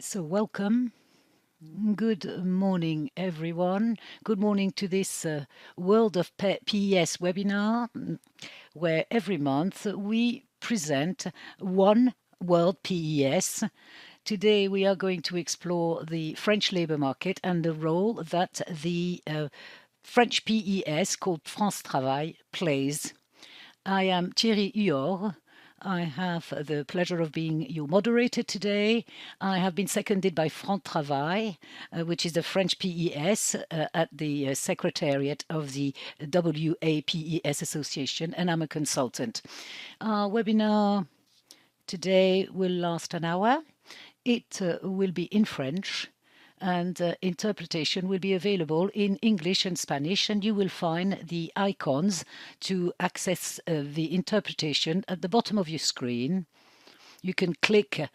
So, welcome. Good morning, everyone. Good morning to this World of PES webinar, where every month we present one World PES. Today, we are going to explore the French labor market and the role that the French PES called France Travail plays. I am Thierry Huor. I have the pleasure of being your moderator today. I have been seconded by France Travail, which is the French PES at the Secretariat of the WAPES Association, and I'm a consultant. Our webinar today will last an hour. It will be in French, and interpretation will be available in English and Spanish, and you will find the icons to access the interpretation at the bottom of your screen. You can click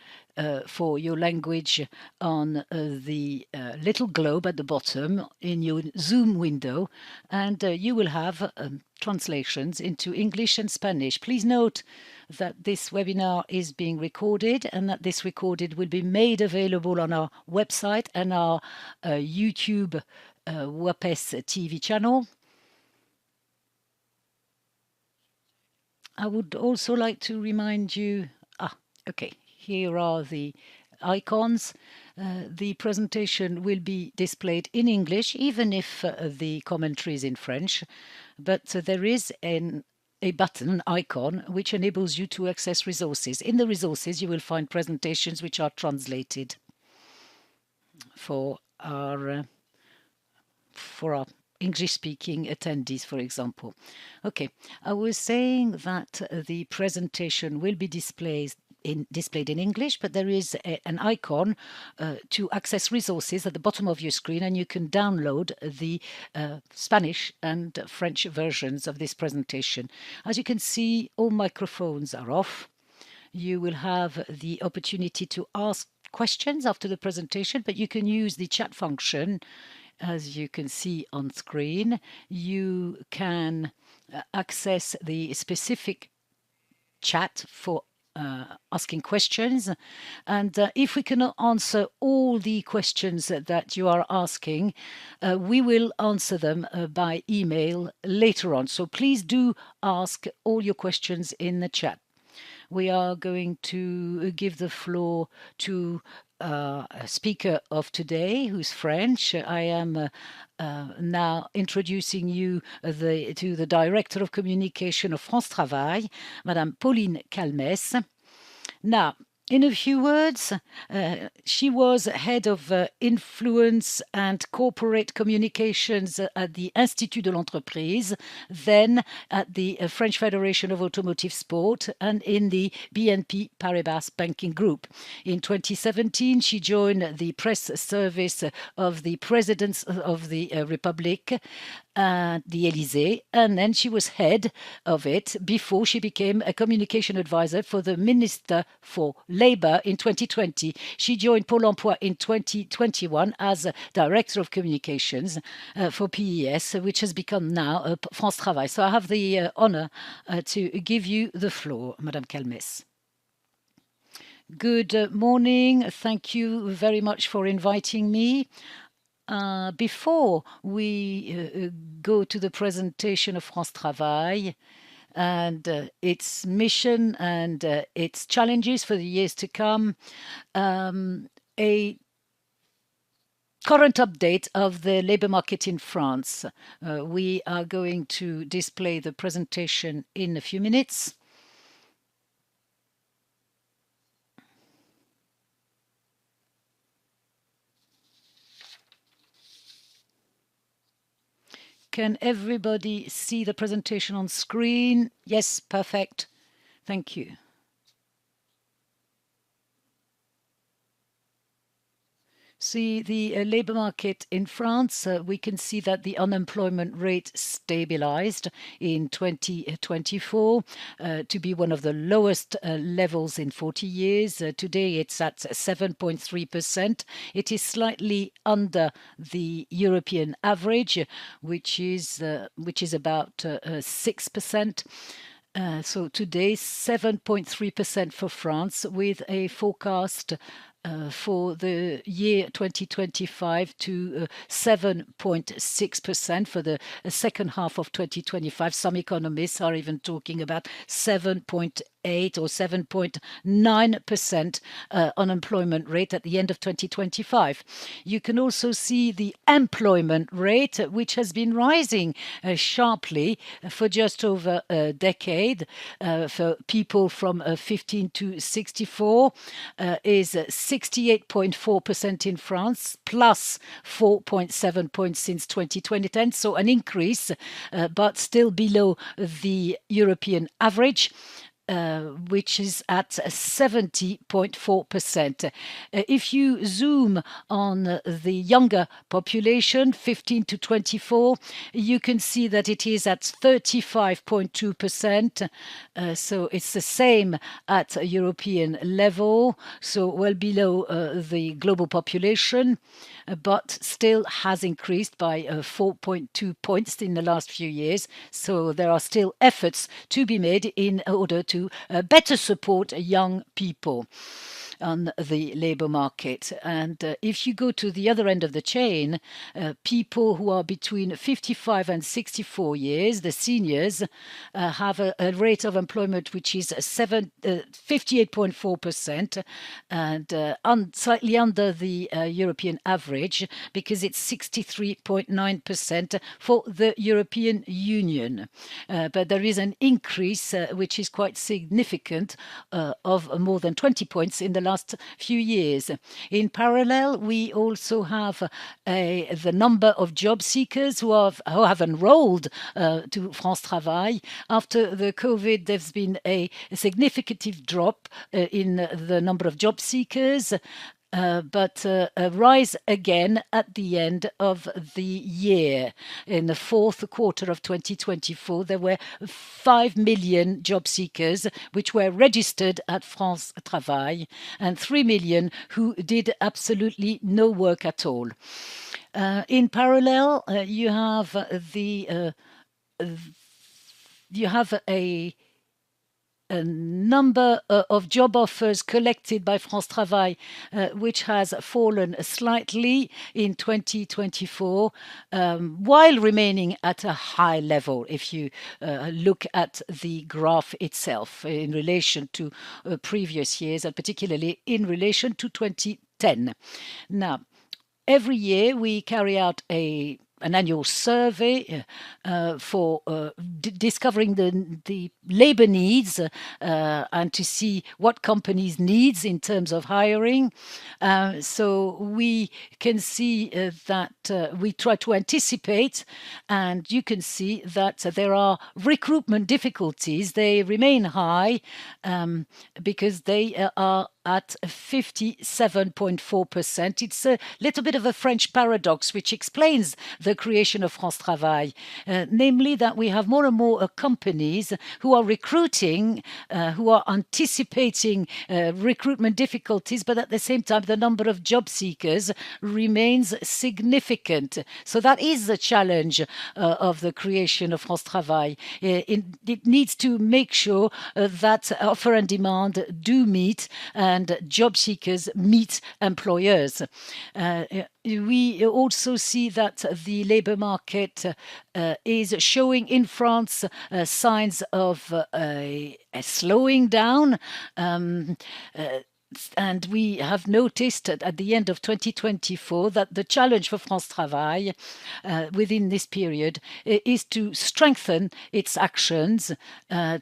for your language on the little globe at the bottom in your Zoom window, and you will have translations into English and Spanish. Please note that this webinar is being recorded and that this recorded will be made available on our website and our YouTube WAPES TV channel. I would also like to remind you, okay, here are the icons. The presentation will be displayed in English, even if the commentary is in French, but there is a button, an icon, which enables you to access resources. In the resources, you will find presentations which are translated for our English-speaking attendees, for example. Okay, I was saying that the presentation will be displayed in English, but there is an icon to access resources at the bottom of your screen, and you can download the Spanish and French versions of this presentation. As you can see, all microphones are off. You will have the opportunity to ask questions after the presentation, but you can use the chat function. As you can see on screen, you can access the specific chat for asking questions. And if we cannot answer all the questions that you are asking, we will answer them by email later on. So please do ask all your questions in the chat. We are going to give the floor to a speaker of today who's French. I am now introducing you to the Director of Communication of France Travail, Madame Pauline Calmès. Now, in a few words, she was head of influence and corporate communications at the Institut de l'Entreprise, then at the French Federation of Automotive Sport, and in the BNP Paribas Banking Group. In 2017, she joined the press service of the President of the Republic, the Élysée, and then she was head of it before she became a communication advisor for the Minister for Labour in 2020. She joined Pôle emploi in 2021 as Director of Communications for PES, which has become now France Travail. So I have the honor to give you the floor, Madame Calmès. Good morning. Thank you very much for inviting me. Before we go to the presentation of France Travail and its mission and its challenges for the years to come, a current update of the labor market in France. We are going to display the presentation in a few minutes. Can everybody see the presentation on screen? Yes, perfect. Thank you. See the labor market in France, we can see that the unemployment rate stabilized in 2024 to be one of the lowest levels in 40 years. Today it's at 7.3%. It is slightly under the European average, which is about 6%. So today, 7.3% for France, with a forecast for the year 2025 to 7.6% for the second half of 2025. Some economists are even talking about 7.8 or 7.9% unemployment rate at the end of 2025. You can also see the employment rate, which has been rising sharply for just over a decade. For people from 15 to 64 is 68.4% in France, plus 4.7 points since 2010. So an increase, but still below the European average. Which is at 70.4%. If you zoom on the younger population, 15 to 24, you can see that it is at 35.2%. So it's the same at a European level, so well below the global population, but still has increased by 4.2 points in the last few years. So there are still efforts to be made in order to better support young people on the labor market. And if you go to the other end of the chain, people who are between 55 and 64 years, the seniors, have a rate of employment which is 58.4% and slightly under the European average, because it's 63.9% for the European Union. But there is an increase which is quite significant of more than 20 points in the last few years. In parallel, we also have the number of job seekers who have enrolled to France Travail. After the COVID, there's been a significant drop in the number of job seekers. But a rise again at the end of the year. In the fourth quarter of 2024, there were 5 million job seekers which were registered at France Travail, and 3 million who did absolutely no work at all. In parallel, you have a number of job offers collected by France Travail, which has fallen slightly in 2024, while remaining at a high level if you look at the graph itself in relation to previous years, and particularly in relation to 2010. Now, every year we carry out an annual survey for discovering the labor needs and to see what companies needs in terms of hiring. So we can see that we try to anticipate, and you can see that there are recruitment difficulties. They remain high because they are at 57.4%. It's a little bit of a French paradox, which explains the creation of France Travail, namely that we have more and more companies who are recruiting, who are anticipating recruitment difficulties, but at the same time, the number of job seekers remains significant. So that is the challenge of the creation of France Travail. It needs to make sure that offer and demand do meet, and job seekers meet employers. We also see that the labor market is showing in France signs of a slowing down. And we have noticed at the end of 2024 that the challenge for France Travail within this period is to strengthen its actions,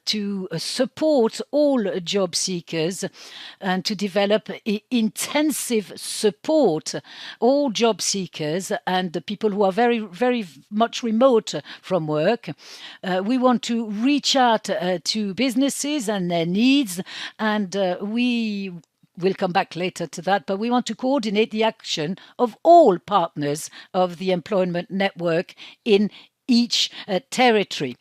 to support all job seekers, and to develop intensive support all job seekers and the people who are very, very much remote from work. We want to reach out to businesses and their needs, and we'll come back later to that, but we want to coordinate the action of all partners of the employment network in each territory.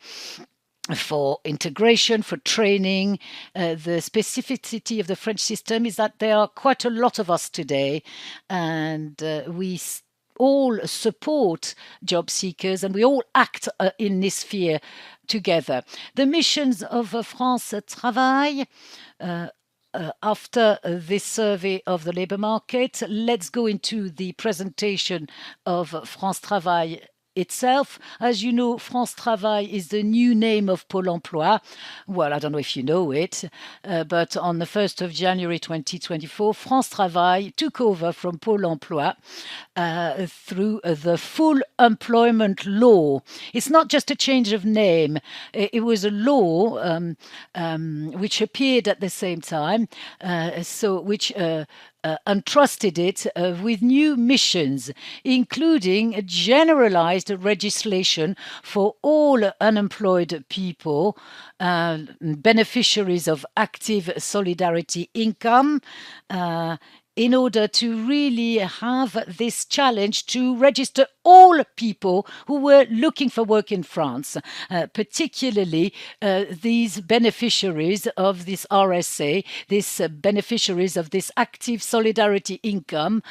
For integration, for training. The specificity of the French system is that there are quite a lot of us today, and we all support job seekers, and we all act in this sphere together. The missions of France Travail after this survey of the labor market, let's go into the presentation of France Travail itself. As you know, France Travail is the new name of Pôle emploi. Well, I don't know if you know it, but on the 1st of January 2024, France Travail took over from Pôle emploi through the full employment law. It's not just a change of name. It was a law which appeared at the same time, which entrusted it with new missions, including a generalized legislation for all unemployed people, beneficiaries of active solidarity income, in order to really have this challenge to register all people who were looking for work in France, particularly these beneficiaries of this RSA, these beneficiaries of this active solidarity income,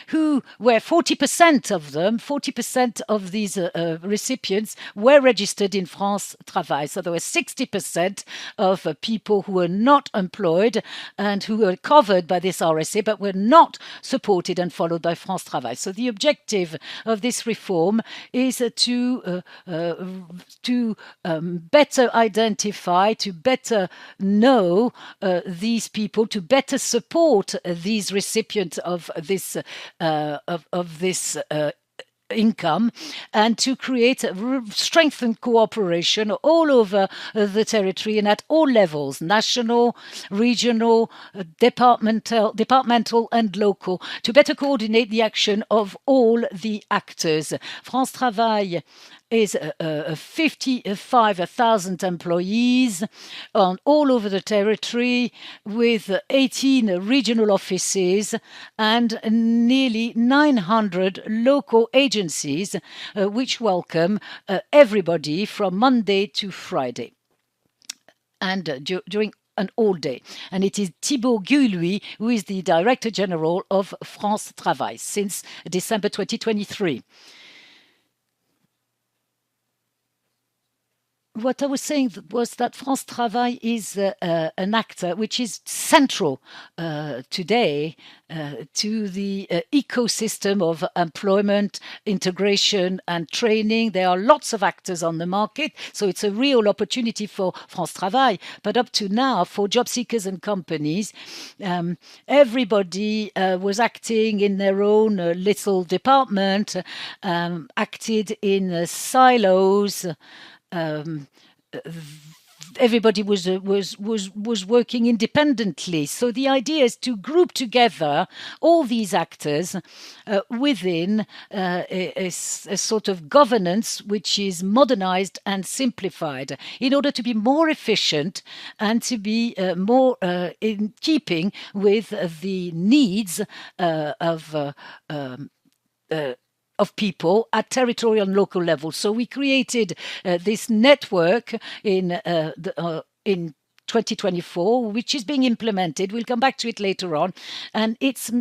who were 40% of them, 40% of these recipients were registered in France Travail. So there were 60% of people who were not employed and who were covered by this RSA but were not supported and followed by France Travail. So the objective of this reform is to better identify, to better know these people, to better support these recipients of this income, and to create strengthened cooperation all over the territory and at all levels, national, regional, departmental and local, to better coordinate the action of all the actors. France Travail is 55,000 employees all over the territory, with 18 regional offices and nearly 900 local agencies, which welcome everybody from Monday to Friday and during an all day. And it is Thibault Guillouis who is the Director General of France Travail since December 2023. What I was saying was that France Travail is an actor which is central today to the ecosystem of employment, integration and training. There are lots of actors on the market, so it's a real opportunity for France Travail. But up to now, for job seekers and companies, everybody was acting in their own little department, acted in silos. Everybody was working independently. So the idea is to group together all these actors within a sort of governance which is modernized and simplified in order to be more efficient and to be more in keeping with the needs of people at territorial and local level. So we created this network in 2024, which is being implemented. We'll come back to it later on. And its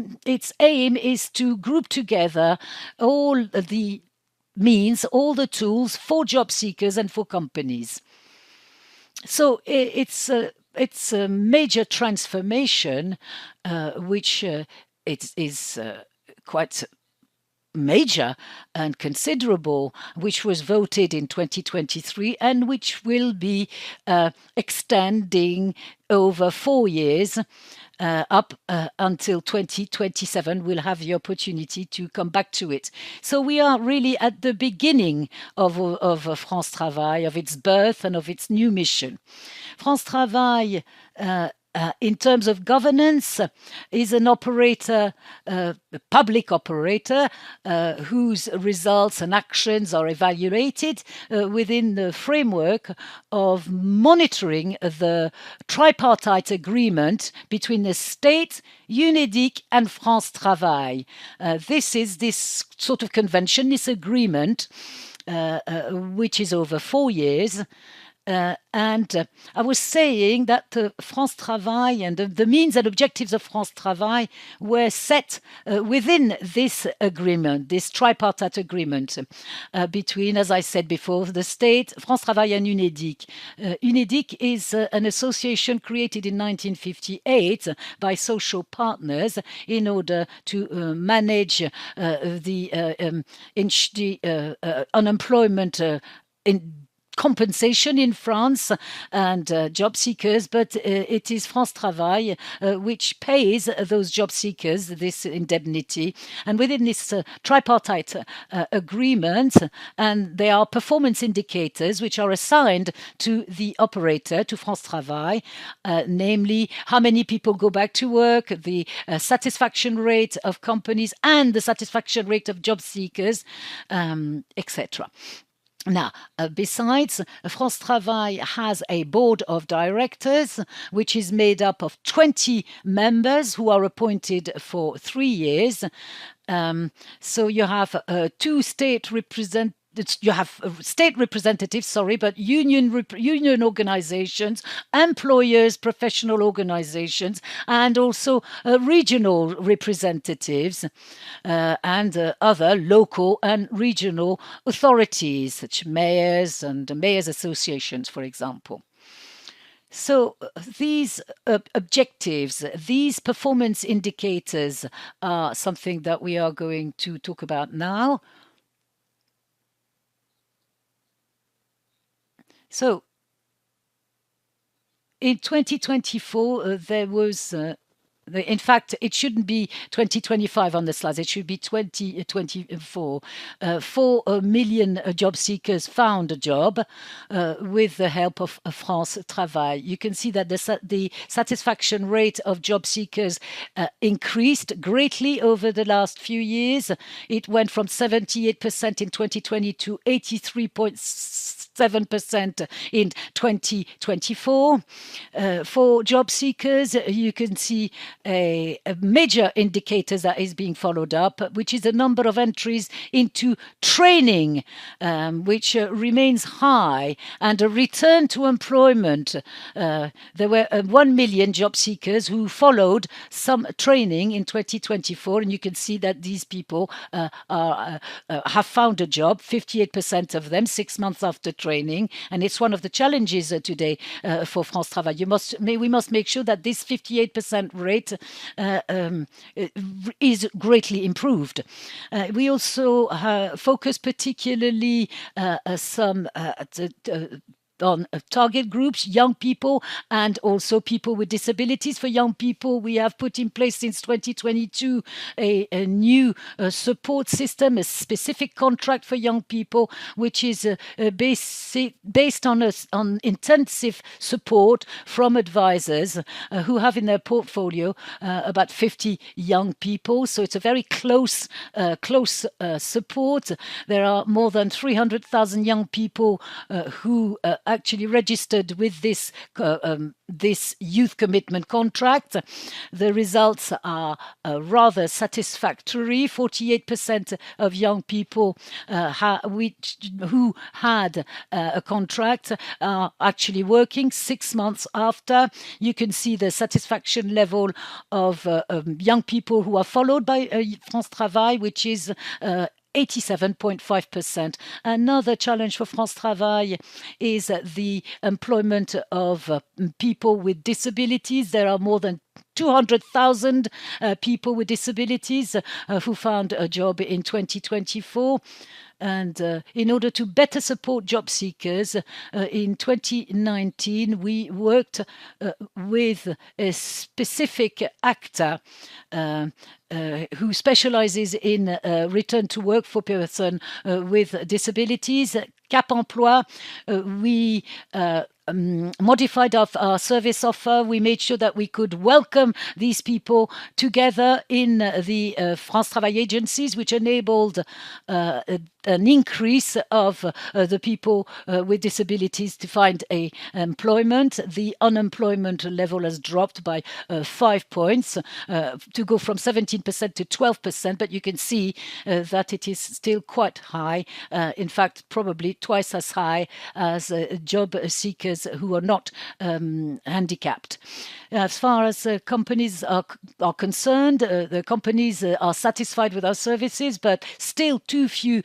aim is to group together all the means, all the tools for job seekers and for companies. So it's a major transformation, which it is quite major and considerable, which was voted in 2023 and which will be extending over 4 years up until 2027. We'll have the opportunity to come back to it. So we are really at the beginning of France Travail, of its birth and of its new mission. France Travail, in terms of governance, is an operator, a public operator, whose results and actions are evaluated within the framework of monitoring the tripartite agreement between the state, UNEDIC and France Travail. This is this sort of convention, this agreement, which is over 4 years, And I was saying that France Travail and the means and objectives of France Travail were set within this agreement, this tripartite agreement between, as I said before, the state, France Travail, and UNEDIC. UNEDIC is an association created in 1958 by social partners in order to manage the unemployment in compensation in France and job seekers, but it is France Travail which pays those job seekers this indemnity. And within this tripartite agreement, and there are performance indicators which are assigned to the operator, to France Travail, namely how many people go back to work, the satisfaction rate of companies, and the satisfaction rate of job seekers, etc. Now, besides, France Travail has a board of directors, which is made up of 20 members who are appointed for 3 years. So you have two state representatives. You have state representatives, but union organizations, employers, professional organizations, and also regional representatives and other local and regional authorities, such mayors and mayors associations, for example. So these objectives, these performance indicators are something that we are going to talk about now. So in 2024, there was in fact, it shouldn't be 2025 on the slides. It should be 2024. 4 million job seekers found a job with the help of France Travail. You can see that the satisfaction rate of job seekers increased greatly over the last few years. It went from 78% in 2020 to 83.7% in 2024. For job seekers, you can see a major indicator that is being followed up, which is the number of entries into training, which remains high, and a return to employment. There were 1 million job seekers who followed some training in 2024, and you can see that these people have found a job, 58% of them, 6 months after training, and it's one of the challenges today for France Travail. We must make sure that this 58% rate is greatly improved. We also focus particularly on target groups, young people, and also people with disabilities. For young people, we have put in place since 2022 a new support system, a specific contract for young people, which is based on intensive support from advisors who have in their portfolio about 50 young people. So it's a very close support. There are more than 300,000 young people who actually registered with this youth commitment contract. The results are rather satisfactory. 48% of young people who had a contract are actually working 6 months after. You can see the satisfaction level of young people who are followed by France Travail, which is 87.5%. Another challenge for France Travail is the employment of people with disabilities. There are more than 200,000 people with disabilities who found a job in 2024. And in order to better support job seekers, in 2019, we worked with a specific actor who specializes in return to work for persons with disabilities. Cap Emploi, we modified our service offer. We made sure that we could welcome these people together in the France Travail agencies, which enabled an increase of the people with disabilities to find a employment. The unemployment level has dropped by 5 points to go from 17% to 12%, but you can see that it is still quite high. In fact, probably twice as high as job seekers who are not handicapped. As far as companies are concerned, the companies are satisfied with our services, but still too few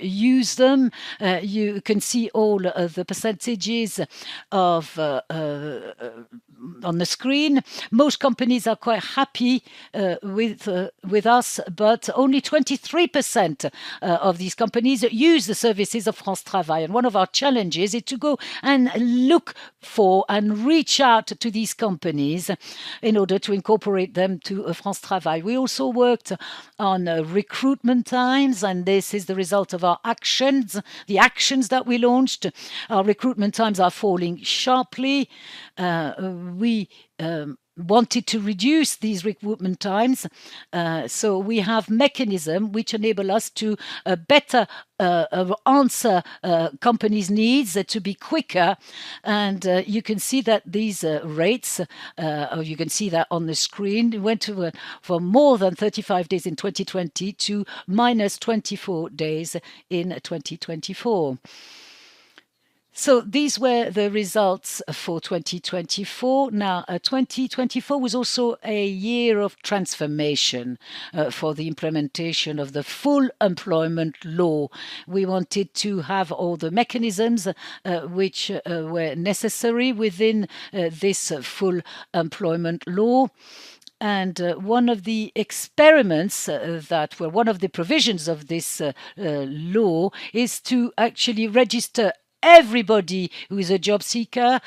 use them. You can see all the percentages of on the screen. Most companies are quite happy with us, but only 23% of these companies use the services of France Travail. And one of our challenges is to go and look for and reach out to these companies in order to incorporate them to France Travail. We also worked on recruitment times, and this is the result of our actions, the actions that we launched. Our recruitment times are falling sharply. We wanted to reduce these recruitment times. So we have mechanisms which enable us to better answer companies' needs, to be quicker. And you can see that these rates, or you can see that on the screen, went to, from more than 35 days in 2020 to minus 24 days in 2024. So these were the results for 2024. Now, 2024 was also a year of transformation for the implementation of the full employment law. We wanted to have all the mechanisms which were necessary within this full employment law. And one of the experiments that were one of the provisions of this law is to actually register everybody who is a job seeker,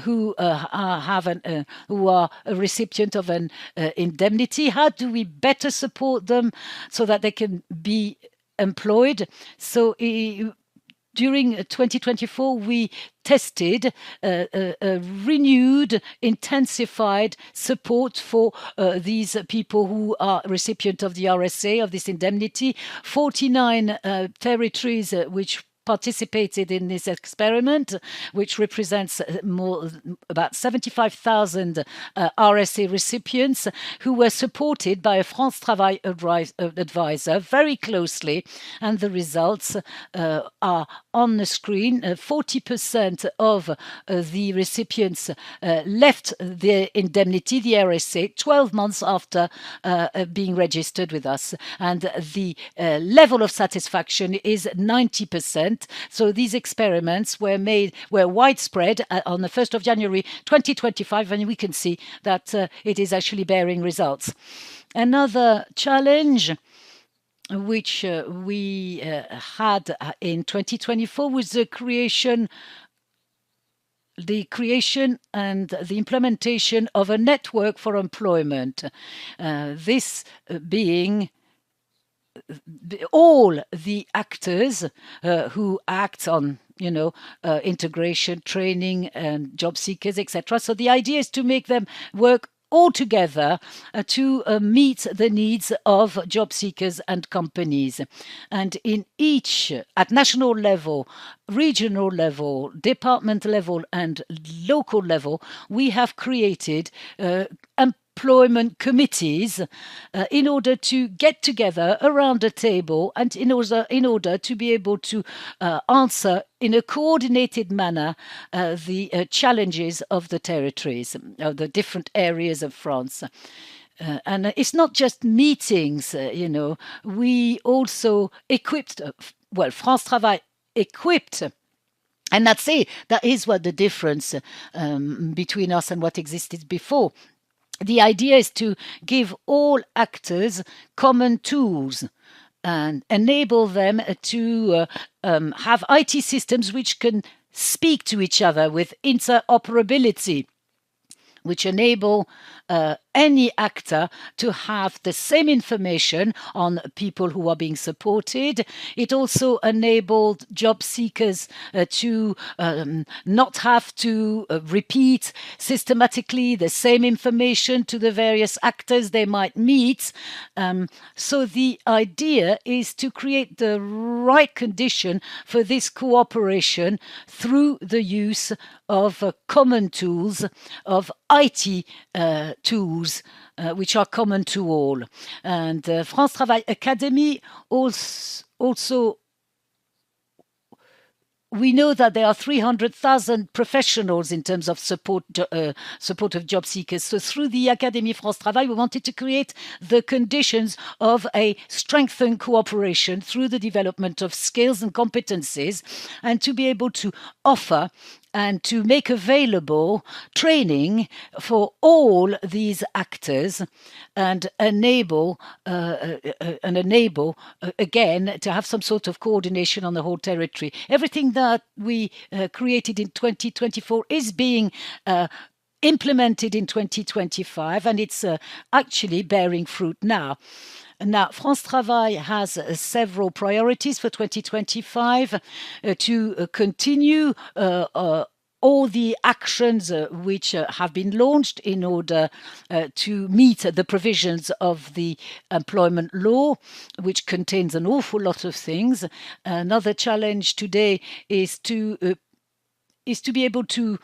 who are a recipient of an indemnity. How do we better support them so that they can be employed? So during 2024, we tested a renewed, intensified support for these people who are recipient of the RSA, of this indemnity. 49 territories which participated in this experiment, which represents about 75,000 RSA recipients who were supported by a France Travail advisor very closely. And the results are on the screen. 40% of the recipients left the indemnity, the RSA, 12 months after being registered with us. And the level of satisfaction is 90%. So these experiments were widespread on the 1st of January 2025, and we can see that it is actually bearing results. Another challenge which we had in 2024 was the creation and the implementation of a network for employment. This being all the actors who act on integration, training, and job seekers, etc. So the idea is to make them work all together to meet the needs of job seekers and companies. And in each, at national level, regional level, department level, and local level, we have created employment committees in order to get together around a table and in order to be able to answer in a coordinated manner the challenges of the territories, of the different areas of France. And it's not just meetings, we also equipped, France Travail equipped. And that's it. That is what the difference between us and what existed before. The idea is to give all actors common tools and enable them to have IT systems which can speak to each other with interoperability, which enable any actor to have the same information on people who are being supported. It also enabled job seekers to not have to repeat systematically the same information to the various actors they might meet. So the idea is to create the right condition for this cooperation through the use of common tools, of IT tools, which are common to all. And France Travail Academy also we know that there are 300,000 professionals in terms of support of job seekers. So through the Académie France Travail, we wanted to create the conditions of a strengthened cooperation through the development of skills and competencies, and to be able to offer and to make available training for all these actors and enable again to have some sort of coordination on the whole territory. Everything that we created in 2024 is being implemented in 2025, and it's actually bearing fruit now. Now, France Travail has several priorities for 2025 to continue all the actions which have been launched in order to meet the provisions of the employment law, which contains an awful lot of things. Another challenge today is to be able to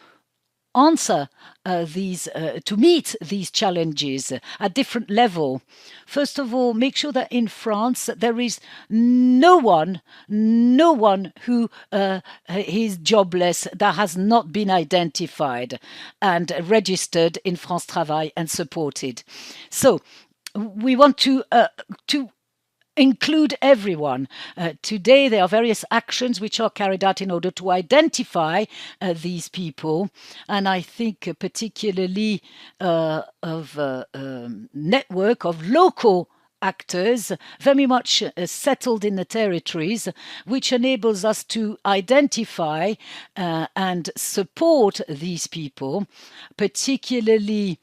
answer to meet these challenges at different level. First of all, make sure that in France there is no one who is jobless that has not been identified and registered in France Travail and supported. So we want to include everyone. Today, there are various actions which are carried out in order to identify these people. And I think particularly of a network of local actors very much settled in the territories, which enables us to identify and support these people, particularly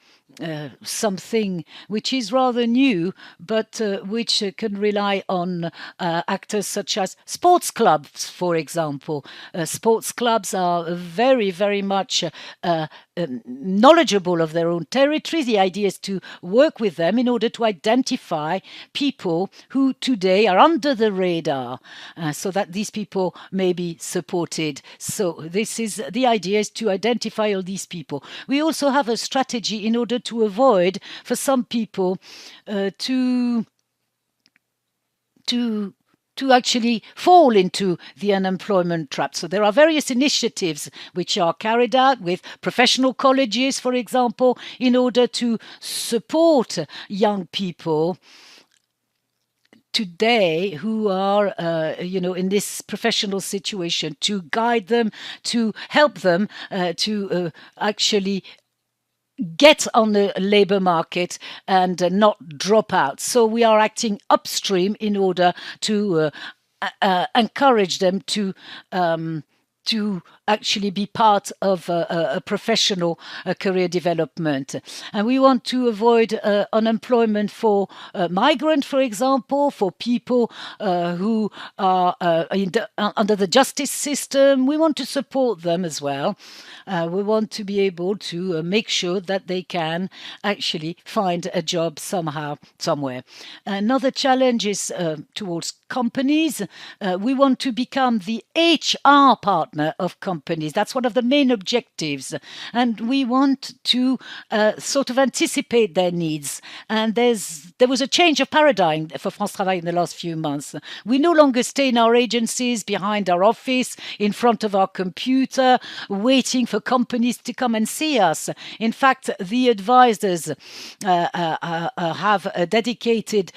something which is rather new, but which can rely on actors such as sports clubs, for example. Sports clubs are very, very much knowledgeable of their own territory. The idea is to work with them in order to identify people who today are under the radar, so that these people may be supported. So this is the idea, is to identify all these people. We also have a strategy in order to avoid for some people to actually fall into the unemployment trap. So there are various initiatives which are carried out with professional colleges, for example, in order to support young people today who are, in this professional situation, to guide them, to help them to actually get on the labor market and not drop out. So we are acting upstream in order to encourage them to actually be part of a professional career development. And we want to avoid unemployment for migrants, for example, for people who are under the justice system. We want to support them as well. We want to be able to make sure that they can actually find a job somehow, somewhere. Another challenge is towards companies. We want to become the HR partner of companies. That's one of the main objectives. And we want to sort of anticipate their needs. And there was a change of paradigm for France Travail in the last few months. We no longer stay in our agencies, behind our office, in front of our computer, waiting for companies to come and see us. In fact, the advisors have a dedicated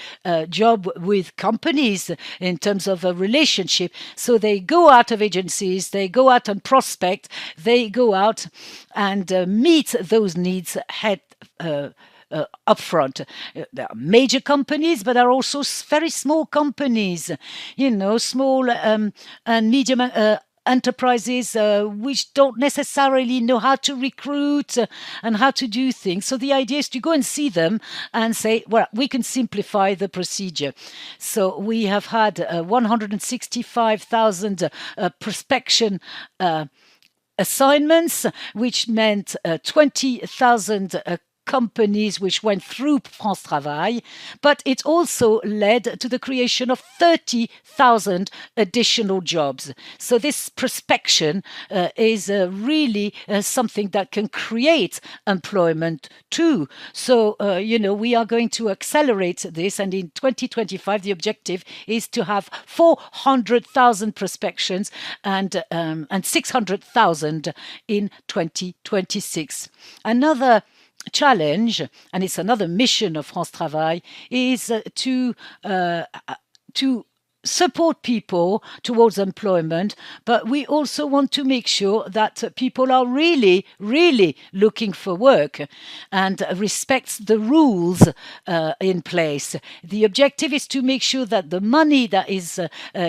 job with companies in terms of a relationship. So they go out of agencies, they go out and prospect, they go out and meet those needs head up front. There are major companies, but there are also very small companies, small and medium enterprises which don't necessarily know how to recruit and how to do things. So the idea is to go and see them and say, well, we can simplify the procedure. So we have had 165,000 prospection assignments, which meant 20,000 companies which went through France Travail, but it also led to the creation of 30,000 additional jobs. So this prospection is really something that can create employment too. So, we are going to accelerate this, and in 2025, the objective is to have 400,000 prospections and 600,000 in 2026. Another challenge, and it's another mission of France Travail, is to support people towards employment, but we also want to make sure that people are really, really looking for work and respects the rules in place. The objective is to make sure that the money that is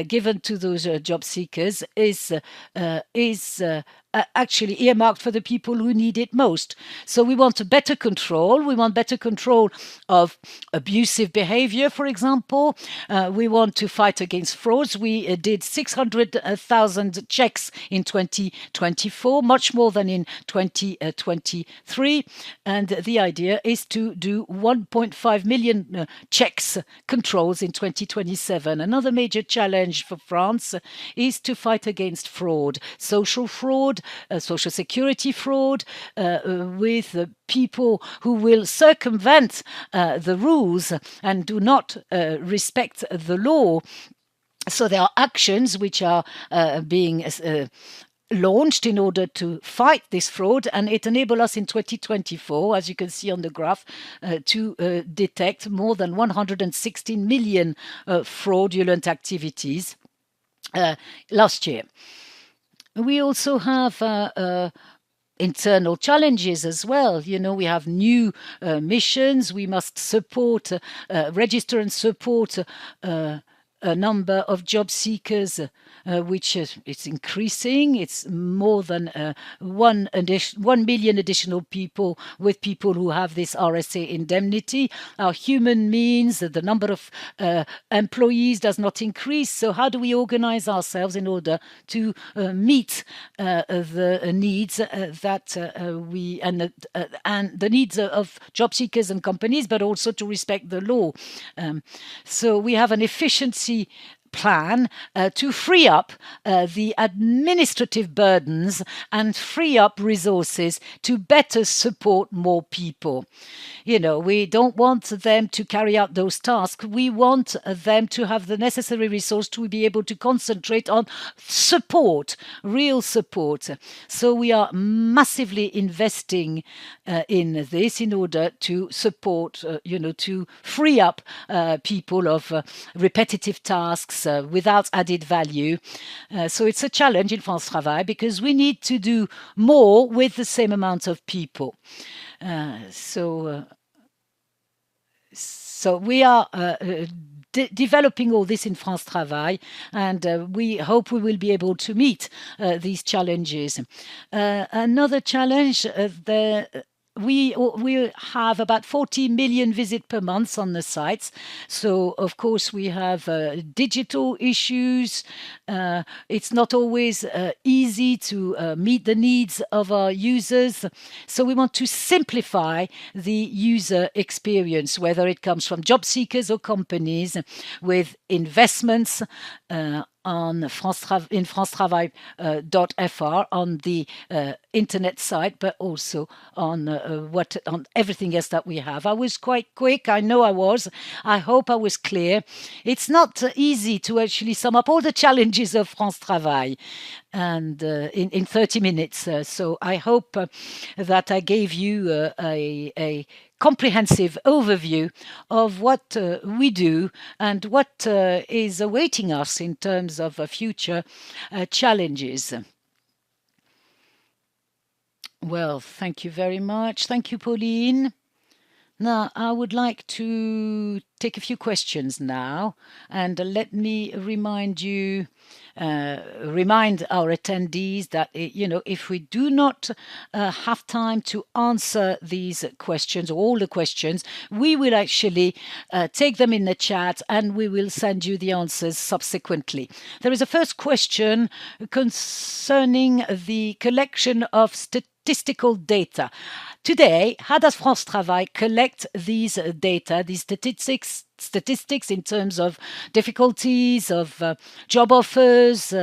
given to those job seekers is actually earmarked for the people who need it most. So we want a better control. We want better control of abusive behavior, for example. We want to fight against frauds. We did 600,000 checks in 2024, much more than in 2023. And the idea is to do 1.5 million checks, controls in 2027. Another major challenge for France is to fight against fraud, social fraud, social security fraud, with people who will circumvent the rules and do not respect the law. So there are actions which are being launched in order to fight this fraud, and it enabled us in 2024, as you can see on the graph, to detect more than 116 million fraudulent activities last year. We also have internal challenges as well. We have new missions. We must support, register and support a number of job seekers, which it's increasing. It's more than 1 million additional people with people who have this RSA indemnity. Our human means, the number of employees does not increase. So how do we organize ourselves in order to meet the needs that we and the needs of job seekers and companies, but also to respect the law? So we have an efficiency plan to free up the administrative burdens and free up resources to better support more people. We don't want them to carry out those tasks. We want them to have the necessary resource to be able to concentrate on support, real support. So we are massively investing in this in order to support, to free up people of repetitive tasks without added value. So it's a challenge in France Travail because we need to do more with the same amount of people. So we are developing all this in France Travail, and we hope we will be able to meet these challenges. Another challenge, we have about 40 million visits per month on the sites. So, of course, we have digital issues. It's not always easy to meet the needs of our users. So we want to simplify the user experience, whether it comes from job seekers or companies, with investments on francetravail.fr on the internet site, but also on everything else that we have. I was quite quick. I know I was. I hope I was clear. It's not easy to actually sum up all the challenges of France Travail and in 30 minutes. So I hope that I gave you a comprehensive overview of what we do and what is awaiting us in terms of future challenges. Well, thank you very much. Thank you, Pauline. Now, I would like to take a few questions now, and let me remind our attendees that if we do not have time to answer these questions, all the questions, we will actually take them in the chat, and we will send you the answers subsequently. There is a first question concerning the collection of statistical data. Today, how does France Travail collect these data, these statistics in terms of difficulties of job offers?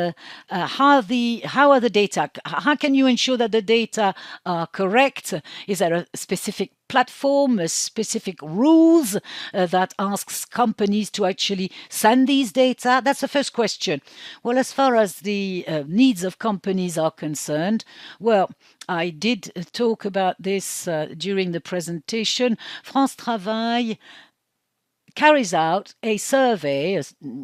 How are the data? How can you ensure that the data are correct? Is there a specific platform, a specific rules that asks companies to actually send these data? That's the first question. Well, as far as the needs of companies are concerned, well, I did talk about this during the presentation. France Travail carries out a survey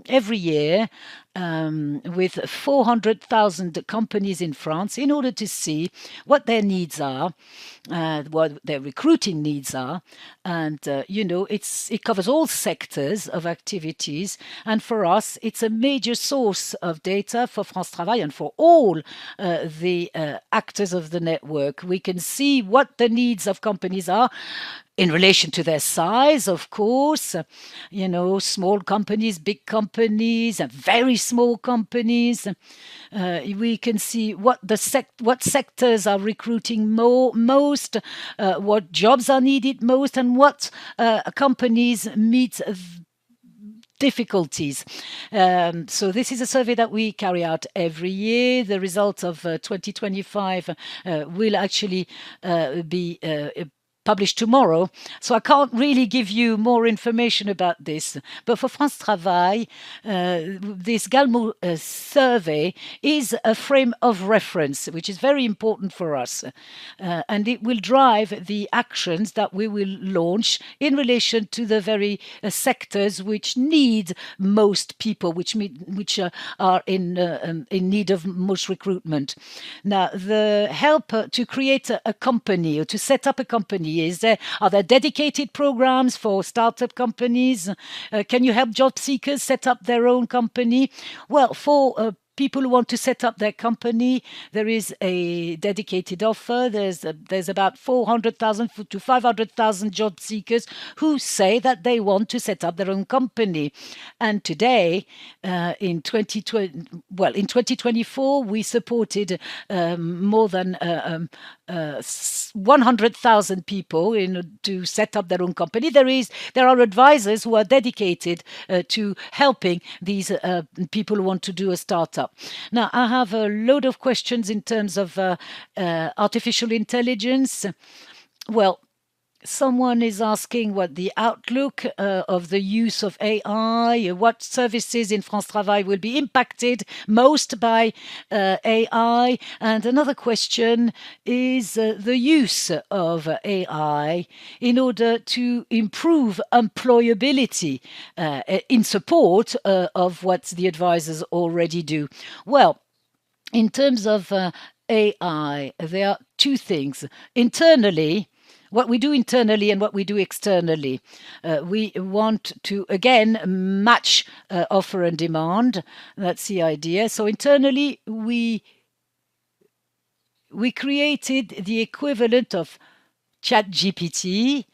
every year with 400,000 companies in France in order to see what their needs are, what their recruiting needs are. And, it covers all sectors of activities. And for us, it's a major source of data for France Travail and for all the actors of the network. We can see what the needs of companies are in relation to their size, of course, small companies, big companies, and very small companies. We can see what sectors are recruiting most, what jobs are needed most, and what companies meet difficulties. So this is a survey that we carry out every year. The results of 2025 will actually be published tomorrow. So I can't really give you more information about this. But for France Travail, this Galmo survey is a frame of reference, which is very important for us. And it will drive the actions that we will launch in relation to the very sectors which need most people, which are in need of most recruitment. Now, the help to create a company or to set up a company, are there dedicated programs for startup companies? Can you help job seekers set up their own company? Well, for people who want to set up their company, there is a dedicated offer. There's about 400,000 to 500,000 job seekers who say that they want to set up their own company. And today, in 2024, we supported more than 100,000 people to set up their own company. There are advisors who are dedicated to helping these people who want to do a startup. Now, I have a load of questions in terms of artificial intelligence. Well, someone is asking what the outlook of the use of AI, what services in France Travail will be impacted most by AI. And another question is the use of AI in order to improve employability in support of what the advisors already do. Well, in terms of AI, there are two things. Internally, what we do internally and what we do externally. We want to, again, match offer and demand. That's the idea. So internally, we created the equivalent of ChatGPT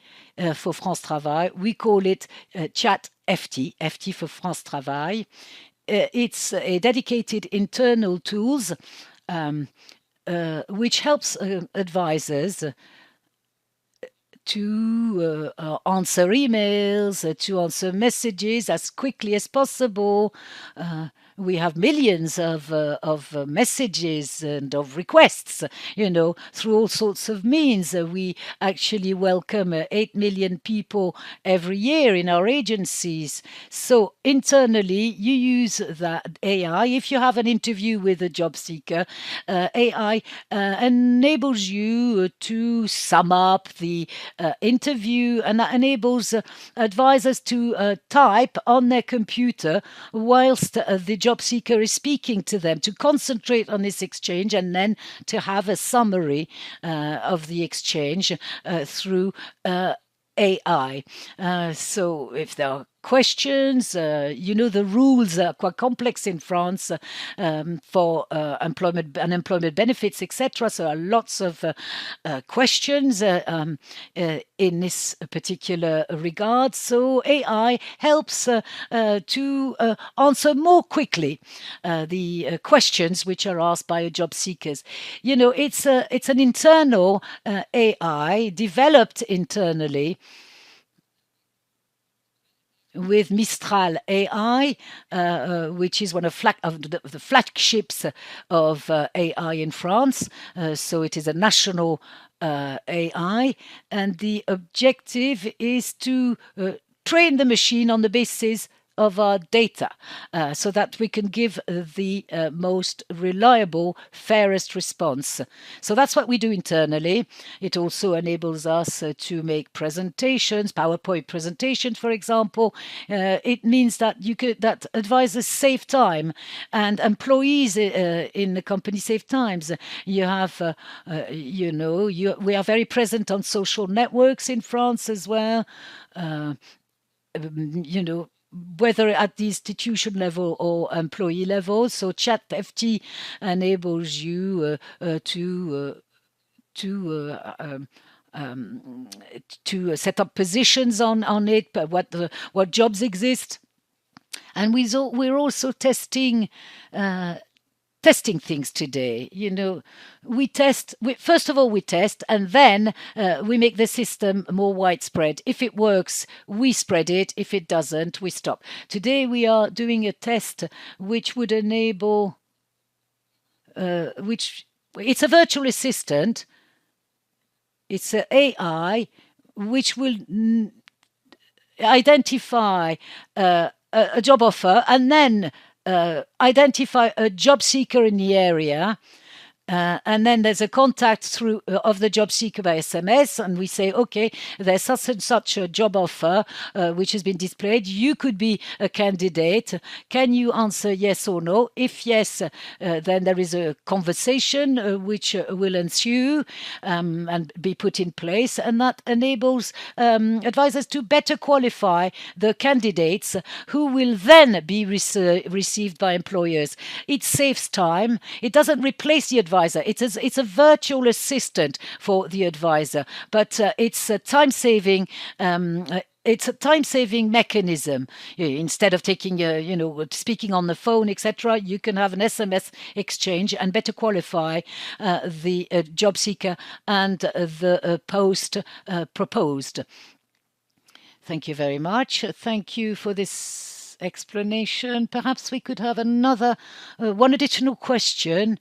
for France Travail. We call it Chat FT for France Travail. It's a dedicated internal tools which helps advisors to answer emails, to answer messages as quickly as possible. We have millions of messages and of requests, through all sorts of means. We actually welcome 8 million people every year in our agencies. So internally, you use that AI. If you have an interview with a job seeker, AI enables you to sum up the interview, and that enables advisors to type on their computer whilst the job seeker is speaking to them, to concentrate on this exchange and then to have a summary of the exchange through AI. So if there are questions, the rules are quite complex in France for unemployment benefits, etc. So there are lots of questions in this particular regard. So AI helps to answer more quickly the questions which are asked by job seekers. It's an internal AI developed internally with Mistral AI, which is one of the flagships of AI in France. So it is a national AI, and the objective is to train the machine on the basis of our data so that we can give the most reliable, fairest response. So that's what we do internally. It also enables us to make presentations, PowerPoint presentations, for example. It means that that advisors save time and employees in the company save times. We are very present on social networks in France as well. Whether at the institution level or employee level. So ChatFT enables you to set up positions on it, but what jobs exist. And we're also testing things today. First of all, we test, and then we make the system more widespread. If it works, we spread it. If it doesn't, we stop. Today, we are doing a test which would enable, it's a virtual assistant. It's an AI which will identify a job offer and then identify a job seeker in the area. And then there's a contact through of the job seeker by SMS, and we say, okay, there's such and such a job offer which has been displayed. You could be a candidate. Can you answer yes or no? If yes, then there is a conversation which will ensue and be put in place, and that enables advisors to better qualify the candidates who will then be received by employers. It saves time. It doesn't replace the advisor. It's a virtual assistant for the advisor, but it's a time-saving. It's a time-saving mechanism. Instead of taking, speaking on the phone, etc., you can have an SMS exchange and better qualify the job seeker and the post proposed. Thank you very much. Thank you for this explanation. Perhaps we could have another one additional question.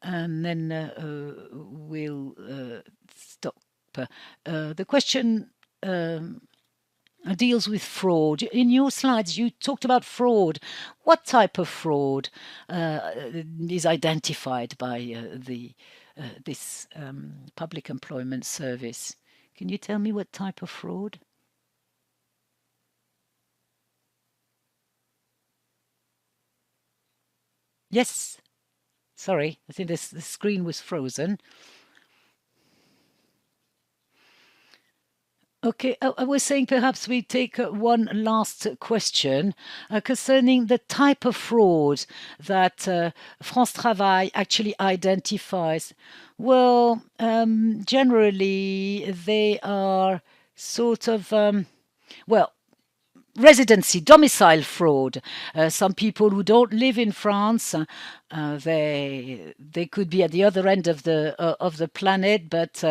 And then we'll stop. The question deals with fraud. In your slides, you talked about fraud. What type of fraud is identified by this public employment service? Can you tell me what type of fraud? Yes. Sorry, I think the screen was frozen. Okay, I was saying perhaps we take one last question concerning the type of fraud that France Travail actually identifies. Well, generally they are sort of, residency, domicile fraud. Some people who don't live in France, they could be at the other end of the planet, but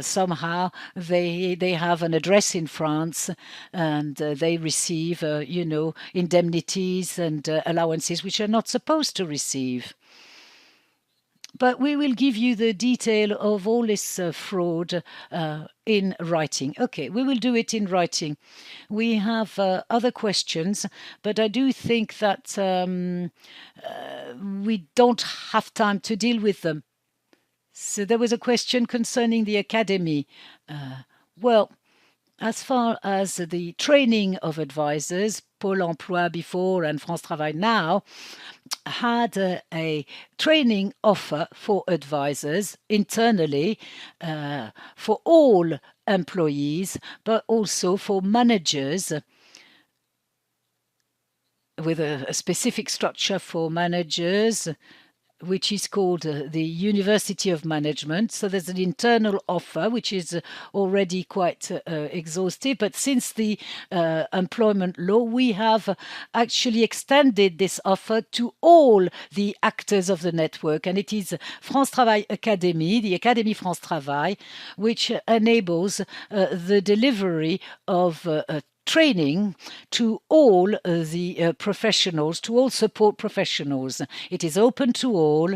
somehow they have an address in France, and they receive indemnities and allowances which are not supposed to receive. But we will give you the detail of all this fraud in writing. Okay, we will do it in writing. We have other questions, but I do think that we don't have time to deal with them. So there was a question concerning the academy. As far as the training of advisors, Pôle emploi before and France Travail now had a training offer for advisors internally for all employees, but also for managers with a specific structure for managers, which is called the University of Management. So there's an internal offer, which is already quite exhaustive. But since the employment law, we have actually extended this offer to all the actors of the network. And it is France Travail Academy, the Académie France Travail, which enables the delivery of training to all the professionals, to all support professionals. It is open to all,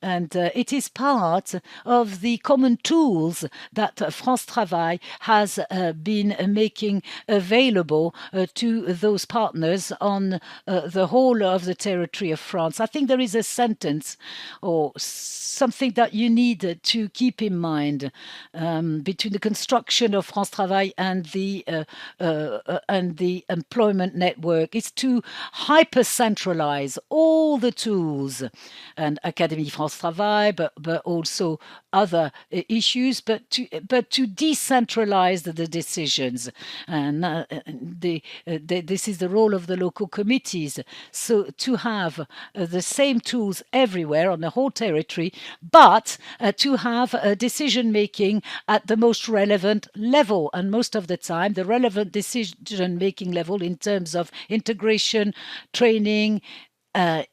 and it is part of the common tools that France Travail has been making available to those partners on the whole of the territory of France. I think there is a sentence or something that you need to keep in mind between the construction of France Travail and the employment network is to hyper-centralize all the tools and Académie France Travail, but also other issues, but to decentralize the decisions. And this is the role of the local committees. So to have the same tools everywhere on the whole territory, but to have decision making at the most relevant level. And most of the time, the relevant decision making level in terms of integration, training,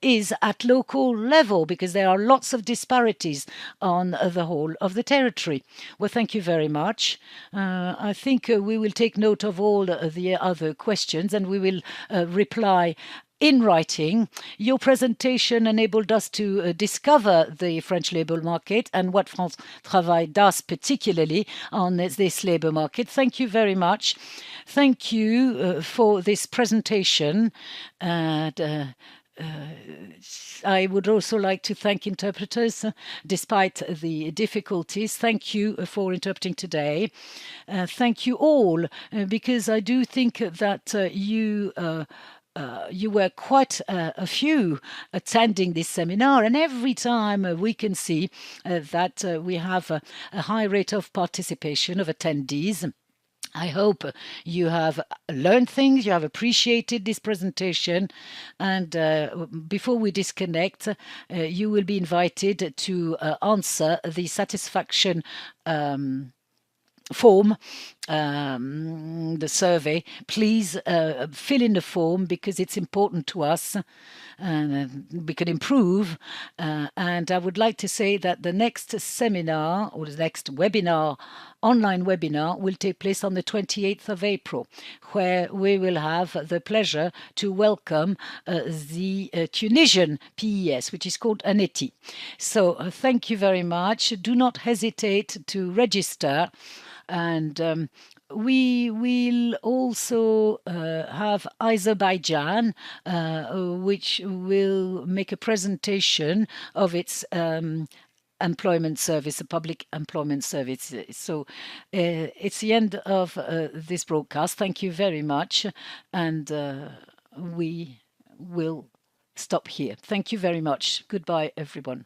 is at local level because there are lots of disparities on the whole of the territory. Well, thank you very much. I think we will take note of all the other questions and we will reply in writing. Your presentation enabled us to discover the French labour market and what France Travail does particularly on this labour market. Thank you very much. Thank you for this presentation. And I would also like to thank interpreters despite the difficulties. Thank you for interpreting today. Thank you all, because I do think that you were quite a few attending this seminar, and every time we can see that we have a high rate of participation of attendees. I hope you have learned things, you have appreciated this presentation, and before we disconnect, you will be invited to answer the satisfaction form, the survey. Please fill in the form because it's important to us and we can improve. And I would like to say that the next seminar or the next webinar, online webinar, will take place on the 28th of April, where we will have the pleasure to welcome the Tunisian PES, which is called ANETI. So thank you very much. Do not hesitate to register. And we will also have Azerbaijan, which will make a presentation of its employment service, a public employment service. So it's the end of this broadcast. Thank you very much. And we will stop here. Thank you very much. Goodbye, everyone.